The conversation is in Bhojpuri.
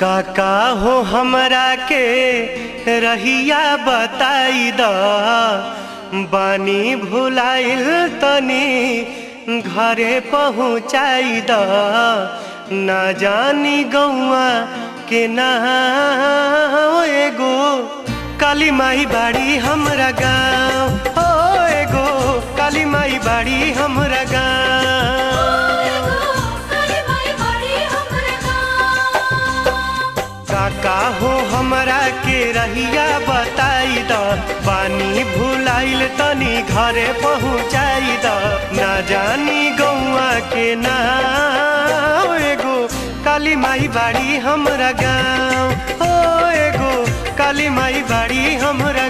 काका हो हमरा के रहिया बताई द बानी भुलाइल तनी घरे पहुँचाई द ना जानी गौआ के ना एगो काली माई बाड़ी हमरा गाँव हो एगो काली माई बाड़ी हमरा गाँव। काका हो हमरा के रहिया बताई द बानी भुलाइल तनी घरे पहुँचाई द ना जानी गौआ के ना एगो काली माई बाड़ी हमरा गाँव हो एगो काली माई बाड़ी हमरा